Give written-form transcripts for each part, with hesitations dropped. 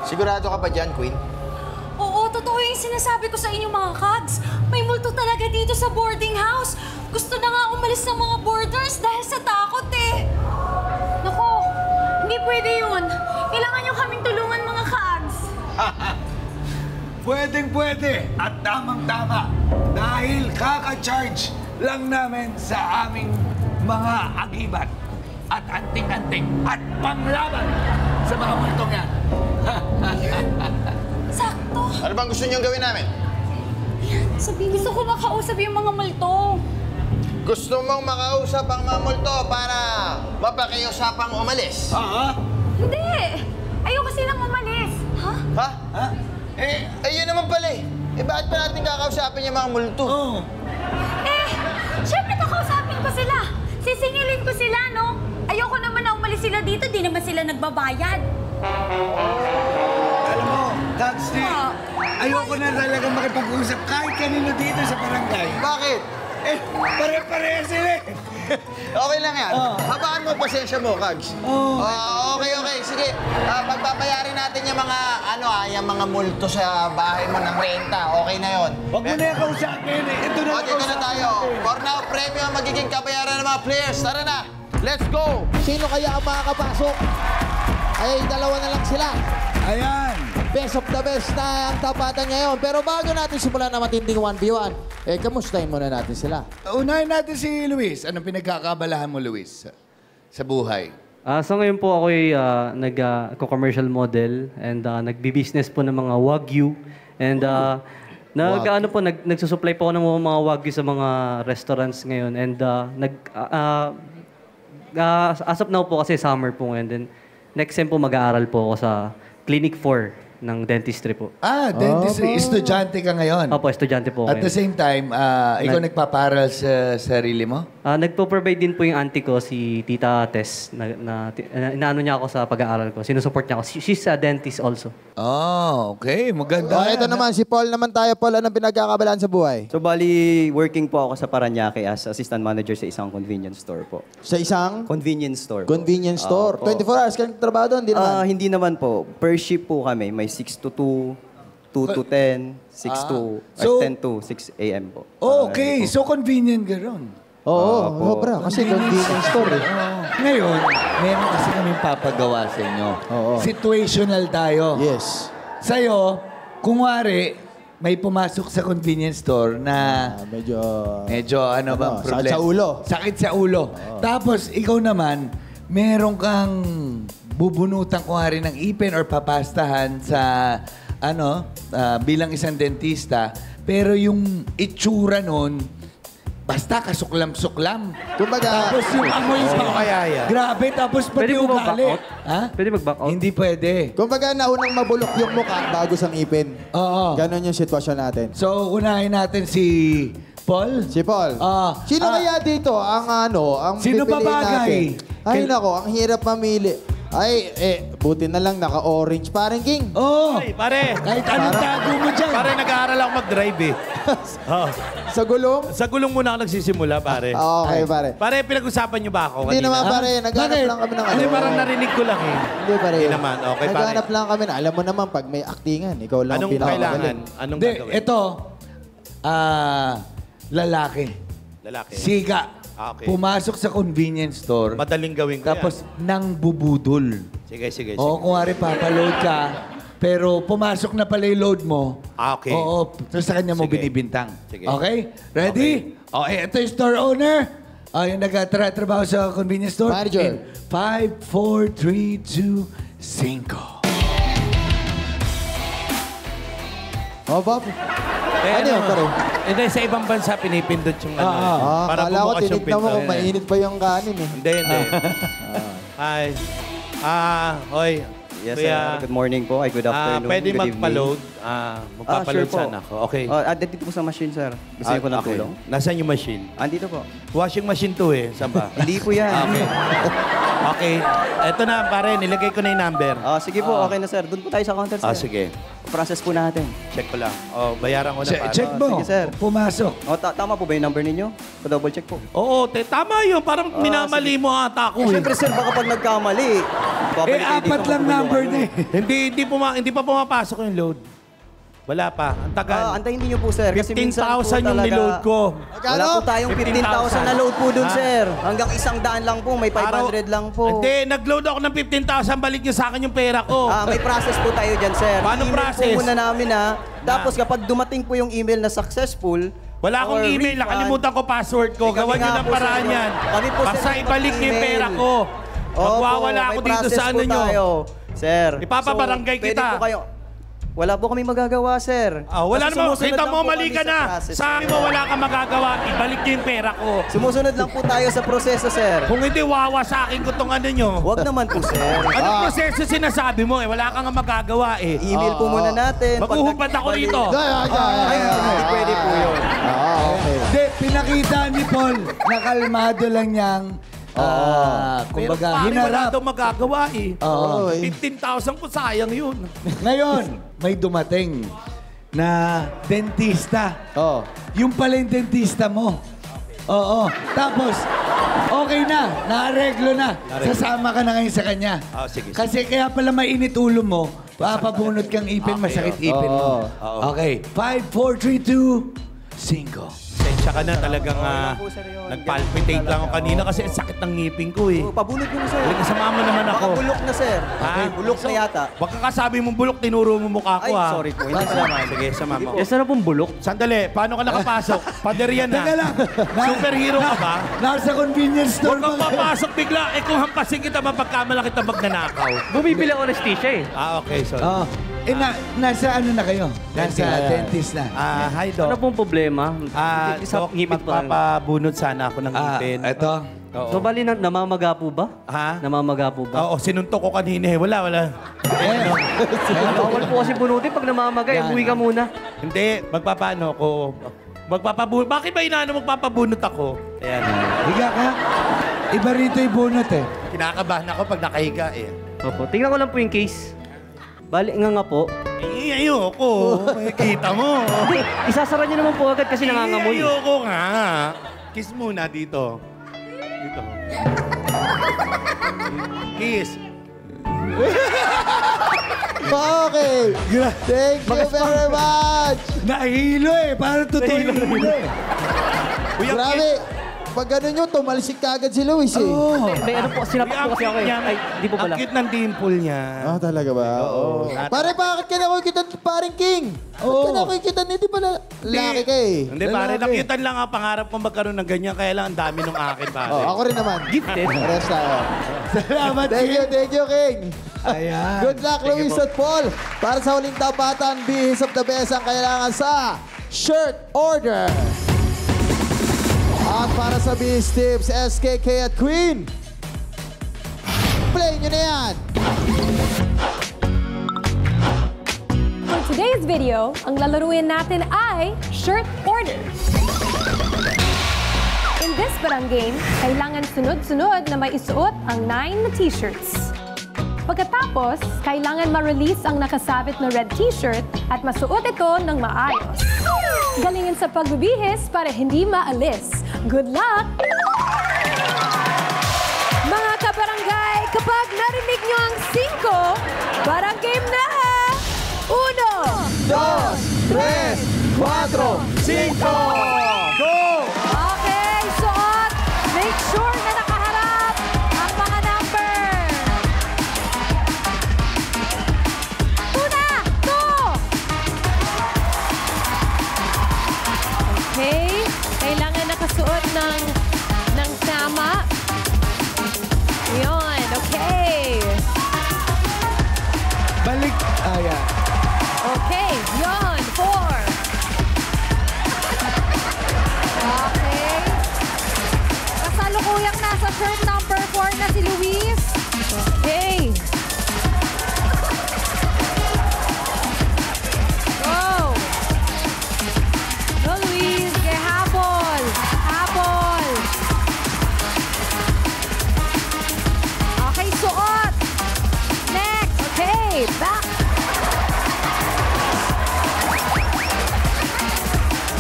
Sigurado ka pa dyan, Queen? Oo, totoo yung sinasabi ko sa inyo mga kags. May multo talaga dito sa boarding house. Gusto na nga umalis ng mga boarders dahil sa takot eh. Naku, hindi pwede yun. Kailangan nyo kaming tulungan mga kags. Pwedeng-pwede at tamang-tama dahil kaka-charge lang namin sa aming mga agibat at anting-anting at panglaban sa mga multong yan. Sakto. Ano bang gusto niyong gawin namin? Sabihin, gusto ko makausap yung mga multo. Gusto mong makausap ang mga multo para mapakiusapang umalis? Hindi. Ayoko silang umalis. Ha? Ha? Yun naman pala eh. Bakit pa natin kakausapin yung mga multo? Siyempre kakausapin ko sila. Sisingilin ko sila, no? Ayoko naman na umalis sila dito. Di naman sila nagbabayad. Alam mo, Taxi, ayoko na talaga makipag-usap kahit kanino dito sa barangay. Bakit? Pare-pareha sila eh. Okay lang yan. Habaan mo pasensya mo, Kags. Okay. Sige. Pagpapayarin natin yung mga, yung mga multo sa bahay mo ng renta. Okay na yun. Huwag mo na yung kausapin eh. Ito na Dito na tayo. For now, premium ang magiging kabayaran ng mga players. Tara na. Let's go. Sino kaya ang makakapasok? Ay, dalawa na lang sila. Ayan. Best of the best na ang tapatan ngayon. Pero bago natin simulan na matinding 1v1, kamustahin muna natin sila. Unahin natin si Luis. Anong pinagkakabalahan mo, Luis, sa buhay? So ngayon po ako'y nag-commercial model and nagbi-business po ng mga Wagyu. And nagsusupply po ako ng mga Wagyu sa mga restaurants ngayon. And as of now po kasi summer po ngayon. Then next time po mag-aaral po ako sa Clinic 4 ng dentistry po. Dentistry. Estudyante ka ngayon? Opo, estudyante po. At the same time, ikaw nagpaparal sa sarili mo? Nagpo-provide din po yung auntie ko, si Tita Tess, inaano niya ako sa pag-aaral ko. Sinusupport niya ako. She's a dentist also. Okay. Maganda. Ito naman, si Paul naman tayo. Paul, anong pinagkakabalaan sa buhay? So, bali, working po ako sa Paranaque as assistant manager sa isang convenience store po. Sa isang? Convenience store. Convenience store. 24 hours ka nagtrabaho doon? Hindi naman? Hindi naman po. Per shift po kami. May 6 to 2, 2 to 10, 6 to, 10 to 6 a.m. po. Okay. So, convenient ka ron. Oo, sobra. Kasi convenience store eh. Ngayon, meron kasi kaming papagawa sa inyo. Situational tayo. Yes. Sa'yo, kung wari, may pumasok sa convenience store na medyo ano bang problema? Sakit sa ulo. Sakit sa ulo. Tapos, ikaw naman, meron kang bubunutan kung wari ng ipin or papastahan sa bilang isang dentista. Pero yung itsura nun, basta kasuklam-suklam. Tapos yung amoy pa. Grabe, tapos pati ugali. Pwede mag-back out? Hindi pwede. Kumbaga, naunang mabulok yung mukha bago sa ngipin. Oo. Ganon yung sitwasyon natin. So, unahin natin si Paul. Si Paul. Sino kaya dito ang Sino pipiliin babagay? natin? Ay, nako, ang hirap mamili. Ay, buti na lang naka-orange. Parang King. Ay, pare. Kahit anong tago mo dyan. Pare, nag-aaral ako mag-drive eh. Sa gulong? Sa gulong muna ako nagsisimula, pare. Okay, pare. Pare, pinag-usapan niyo ba ako Hindi kanina? naman, pare. Naghanap lang kami ng Hindi, parang narinig ko lang eh. Hindi, pare. Hindi naman. Okay, pare. Naghanap lang kami na. Alam mo naman, pag may actingan, ikaw lang Anong kailangan? Anong gagawin? Ito, lalaki. Lalaki. Siga. Okay. Pumasok sa convenience store. Madaling gawin ko Tapos, nang bubudol. Sige. Oo, kung wari papaload ka, pero pumasok na pala yung load mo. Okay. Oo, so sa kanya mo Sige. binibintang. Sige. Okay? Ready? Okay. Ito yung store owner. Yung nagtatrabaho sa convenience store. Manager. 5, 4, 3, 2, 5. Bob. Ano yun, pare? Hindi, sa ibang bansa pinipindot yung para Kala ko bumukas yung tinignan mo pinto. kung mainit pa yung kanin eh. Hindi. Hi. Hoy. Yes, Kuya, good morning po. Good afternoon. pwede good evening. magpa-load. Magpapa-load Sure po. sana ako. Okay. Dito po sa machine, sir. Gusto niyo po ng Okay. tulong? Nasaan yung machine? Andito po. Washing machine to eh. Saan ba? Hindi po yan. Okay. Okay. Eto na, pare. Nilagay ko na yung number. Sige po, okay na, sir. Doon po tayo sa counter, sir. Sige. Process po natin. Check ko lang. Bayaran ko na, pare. Check mo. Sige, sir. Pumasok. Tama po ba yung number ninyo? Pa-double check po. Oo, tama yun. Parang minamali mo ata ako eh. Siyempre, sir, baka pag nagkamali, babalik kayo dito, apat lang magugulo number kayo. na eh. Hindi pa pumapasok yung load. Wala pa. Ang tagal. Antayin niyo po, sir. Kasi minsan po 15,000 yung talaga- niload ko. Wala po tayong 15,000 na load po dun, Ha? sir. Hanggang 100 lang po, may 500 lang po. Hindi, nag-load ako ng 15,000. Balik niyo sa akin yung pera ko. May process po tayo dyan, sir. Paano I-email process? po muna namin, ha. Tapos kapag dumating po yung email na successful, Wala akong or email. refund, Nakalimutan ko password ko. kami Gawan niyo nga ng po, paraan sir. yan. Kami po, sir, Basta yung ibalik niyo yung pera ko. Magwawala ako dito sa ano niyo. Sir. Ipapabarangay pwede kita. po kayo. Wala po kami magagawa, sir. Wala Kasi naman. sumusunod Kita lang mo, po mali kami ka sa na. process. Sabi mo, wala kang magagawa. Ibalik niyo yung pera ko. Sumusunod lang po tayo sa proseso, sir. Kung hindi, wawa sa akin ko tong ano nyo. Huwag naman po, sir. Anong proseso sinasabi mo eh? Wala kang nga magagawa eh. I-email po muna natin. Maghuhubad ako rito. Ay, hindi pwede po yun. Okay. Hindi, pinakita ni Paul na kalmado lang niyang kumbaga, wala daw magagawa eh. 15,000 po, sayang yun. Ngayon, may dumating na dentista. Oh. Yung pala yung dentista mo. Oo. Tapos, okay na. Naareglo na. Sasama ka na ngayon sa kanya. Sige. Kasi kaya pala mainit ulo mo, papabunot kang ipin, masakit ipin mo. Okay. 5, 4, 3, 2, 5. Pasensya ka na talagang nagpalpitate lang ako kanina kasi ang sakit ng ngipin ko eh. Pabunot mo, sir. Halika, samahan mo naman ako. Baka bulok na, sir. Ha? Bulok na yata. Huwag kang kasabi mong bulok, tinuro mo mukha ko Ay, ha. sorry po. Hindi Sama. Sige, sama mo. Yes, ano pong bulok? Sandali, paano ka nakapasok? Pader yan Teka lang. Superhero ka ba? Nasa convenience Huwag store kang papasok bigla. Eh kung hampasin kita, mapagkamala kita magnanakaw. Bumibili ako ng stisya eh. Okay, sorry. Nasa ano na kayo? Nasa dentist na. Hi, Ano Doc. pong problema? Sa Doc, ngipin po lang. magpapabunot sana ako ng ngipin. Ito. Oo. So, bali, namamaga po ba? Ha? Namamaga po ba? Oo, sinuntok ko kanina eh. Wala. Bawal po kasi bunutin pag namamaga. Uwi ka muna. Hindi, magpapano ko. Bakit ba inaano magpapabunot ako? Ayan. Higa ka. Iba rito yung bunot eh. Kinakabahan ako pag nakahiga eh. Opo. Tingnan ko lang po yung case. Bali nga po. Ayoko. Makikita mo. Isasara niyo naman po agad kasi nangangamoy. Ayoko nga. Kiss muna dito. Dito. Kiss. Okay. Thank you very much. Nahilo eh. Parang totoo yung hilo eh. Uy, ang Grabe. Pag gano'n nyo, tumalisik ka agad si Luis eh. May ano po, sinapak po kasi ako eh. Ay, di po Ang pala. cute ng dimple niya. Talaga ba? Oo. Pare, bakit ka nakikita paring King? Bakit ka nakikita niya? Di ba lalaki ka eh? Hindi pare, nakitan lang ang pangarap ko magkaroon ng ganyan, kaya lang ang dami nung akin pare. Ako rin naman. Gifted. Pares tayo. Salamat, Thank you, King. Ayan. Good luck, Luis at Paul. Para sa huling tapatan, bihis of the best ang kailangan sa shirt order. At para sa bihis tips, SKK at Queen. Play nyo na yan. For today's video, ang lalaruin natin ay shirt order. In this parang game, kailangan sunod-sunod na may isuot ang 9 na t-shirts. Pagkatapos, kailangan ma-release ang nakasabit na red t-shirt at masuot ito ng maayos. Galingin sa pagbibihis para hindi maalis. Good luck! Mga kabarangay, kapag narinig nyo ang 5, parang game na! 1, 2, 3, 4, 5. Go! Okay, suot! Make sure na nakaharap ang mga number! 1, 2! Okay, kailangan nakasuot ng tama. Yun, okay. Balik. Ayan. Okay, yun, 4. Okay. Kasalukuyang nasa shirt number 4 na si Luis. Okay. Go. Go, Luis. Okay, habol. Habol. Okay, suot. Next. Okay, back.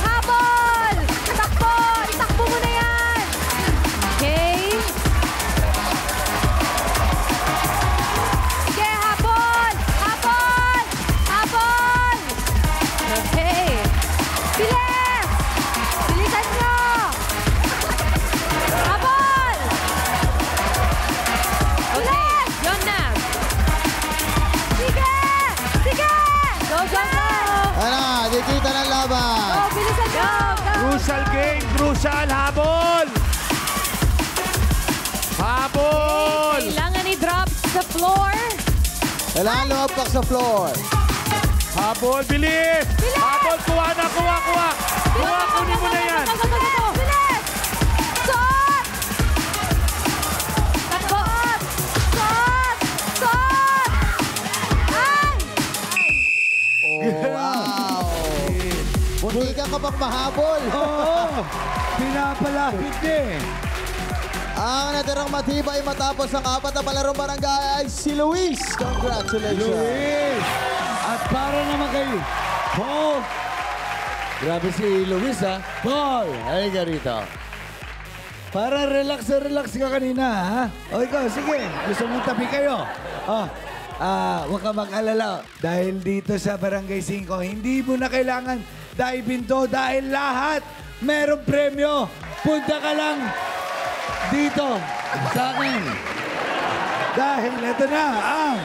Habol! Takbo! Itakbo mo na yan! Okay. Sa floor. Kailangan lumagpak sa floor. Habol, bilis! Habol, kuha na, kuha! Kuha, kunin mo na yan! Bilis! Suot! Suot! Suot! Suot! Ay! Wow! Muntikan ka pang mahabol. Oo! Pinapalapit niya eh. Ang natirang matibay matapos ang 4 na palarong barangay ay si Luis. Congratulations. Luis! At para naman kay Paul. Grabe si Luis, ha? Paul, halika rito. Para relax na relax ka kanina, ha? O ikaw, sige. Gusto mong tabi kayo. Huwag ka mag-alala. Dahil dito sa Barangay 5, hindi mo na kailangan dive to dahil lahat merong premyo. Punta ka lang dito sa akin. Dahil ito na ang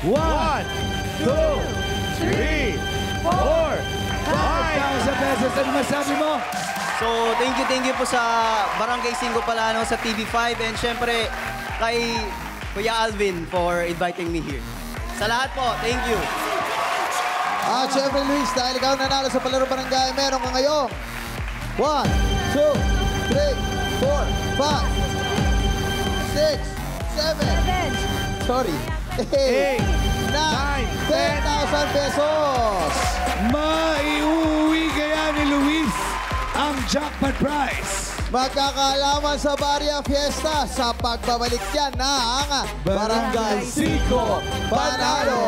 1, 2, 3, 4, 5,000 pesos. Ano masabi mo? So, thank you po sa Barangay 5 Palano, sa TV5, and syempre kay Kuya Alvin for inviting me here. Sa lahat po, thank you. At syempre, Luis, dahil ikaw nanalo sa palarong barangay, meron ka ngayong 1, 2, 3, 4, 5, 6, 7, sorry, 8, 9, 10,000 pesos. Maiuwi kaya ni Luis ang jackpot prize. Magkakaalaman sa Barya Fiesta sa pagbabalik yan ng Barangay 5 Panalo.